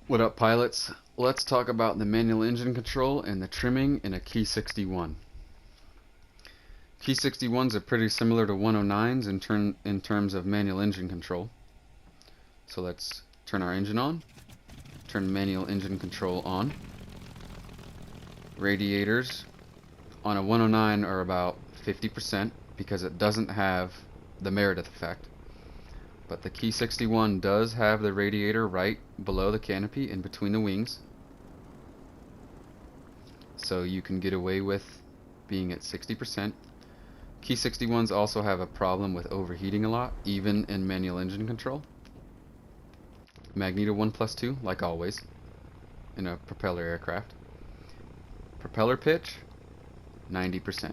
What up, pilots? Let's talk about the manual engine control and the trimming in a Ki-61. Ki-61s are pretty similar to 109s in terms of manual engine control. So let's turn our engine on, turn manual engine control on. Radiators on a 109 are about 50% because it doesn't have the Meredith effect. But the Ki-61 does have the radiator right below the canopy in between the wings. So you can get away with being at 60%. Ki-61s also have a problem with overheating a lot, even in manual engine control. Magneto 1+2, like always, in a propeller aircraft. Propeller pitch, 90%.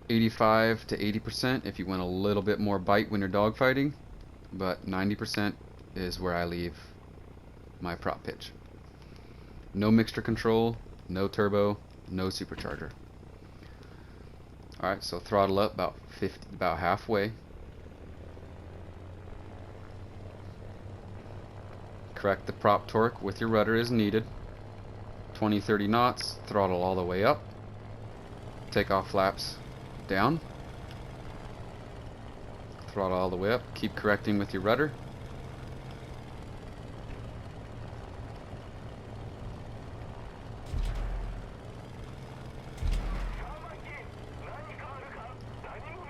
$85 to 80% if you want a little bit more bite when you're dogfighting, but 90% is where I leave my prop pitch. No mixture control, no turbo, no supercharger. Alright, so throttle up about halfway. Correct the prop torque with your rudder as needed. 20-30 knots, throttle all the way up. Takeoff flaps down. Throttle all the way up. Keep correcting with your rudder.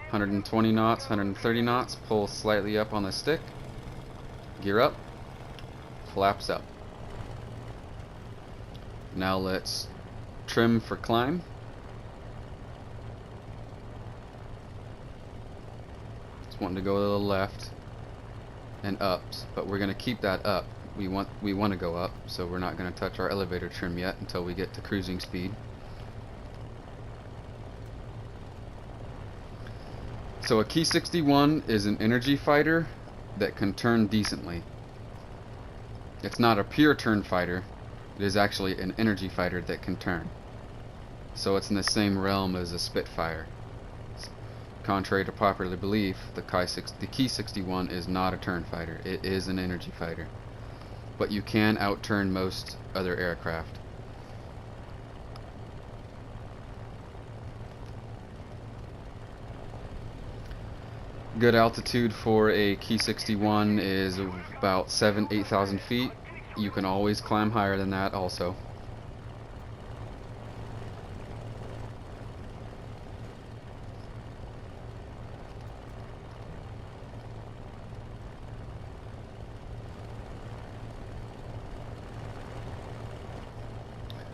(120 knots, 130 knots). Pull slightly up on the stick. Gear up. Flaps up. Now let's trim for climb. Just wanting to go to the left and up, but we're going to keep that up. We want to go up, so we're not going to touch our elevator trim yet until we get to cruising speed. So a Ki-61 is an energy fighter that can turn decently. It's not a pure turn fighter. It is actually an energy fighter that can turn. So it's in the same realm as a Spitfire. Contrary to popular belief, the Ki-61 is not a turn fighter. It is an energy fighter. But you can outturn most other aircraft. Good altitude for a Ki-61 is about 8,000 feet. You can always climb higher than that also.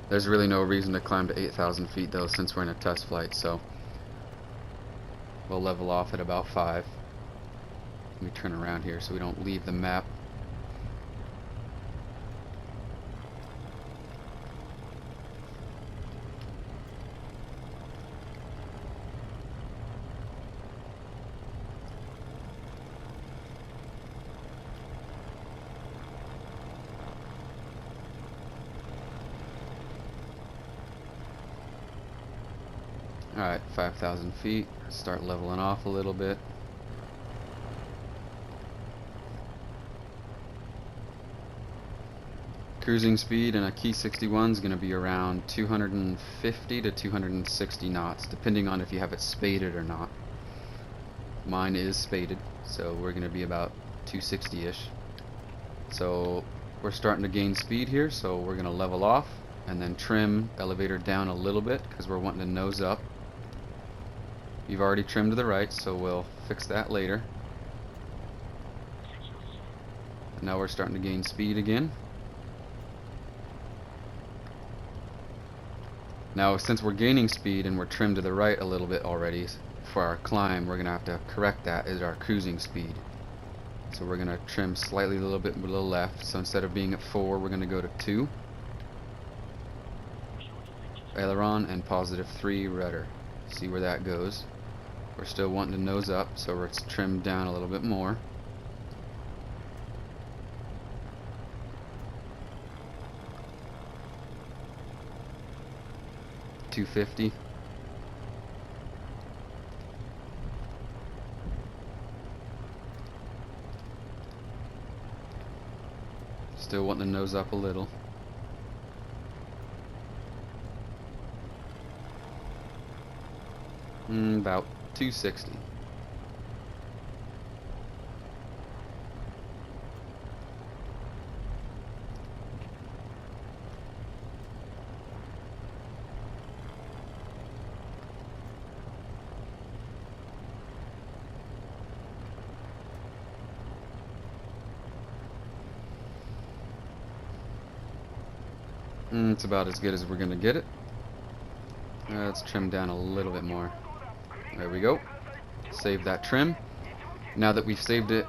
There's really no reason to climb to 8,000 feet though, since we're in a test flight, so we'll level off at about 5. Let me turn around here so we don't leave the map. Alright, 5,000 feet. Start leveling off a little bit. Cruising speed in a Ki-61 is going to be around 250 to 260 knots, depending on if you have it spaded or not. Mine is spaded, so we're going to be about 260-ish. So we're starting to gain speed here, so we're going to level off and then trim elevator down a little bit because we're wanting to nose up. You've already trimmed to the right, so we'll fix that later. Now we're starting to gain speed again. Now, since we're gaining speed and we're trimmed to the right a little bit already for our climb, we're going to have to correct that as our cruising speed. So we're going to trim slightly a little bit below left. So instead of being at 4, we're going to go to 2. Aileron and +3 rudder. See where that goes. We're still wanting to nose up, so we're trimmed down a little bit more. Still wanting to nose up a little. About 260. It's about as good as we're gonna get it. Let's trim down a little bit more. There we go. Save that trim. Now that we've saved it,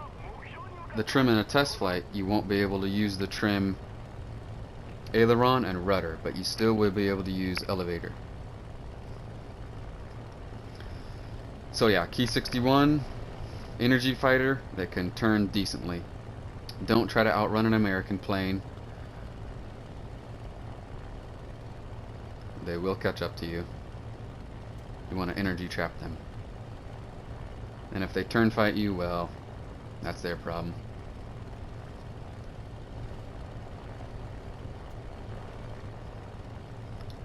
the trim in a test flight, you won't be able to use the trim aileron and rudder, but you still will be able to use elevator. So yeah, Ki-61 energy fighter that can turn decently. Don't try to outrun an American plane. They will catch up to you. You want to energy trap them. And if they turn fight you, well, that's their problem.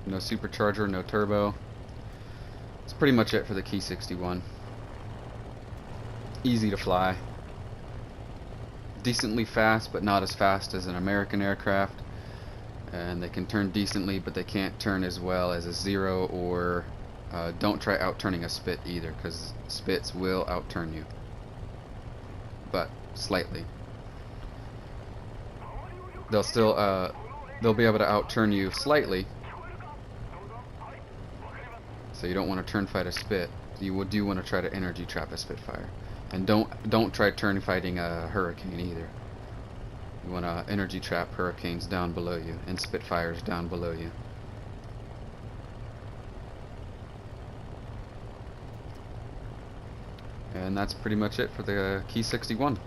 No supercharger, no turbo. That's pretty much it for the Ki-61. Easy to fly. Decently fast, but not as fast as an American aircraft. And they can turn decently, but they can't turn as well as a Zero, or don't try out-turning a Spit either, because Spits will out-turn you. But slightly. They'll still they'll be able to out-turn you slightly. So you don't want to turn fight a Spit. You do want to try to energy trap a Spitfire. And don't try turn fighting a Hurricane either. You want to energy trap Hurricanes down below you and Spitfires down below you. And that's pretty much it for the Ki-61.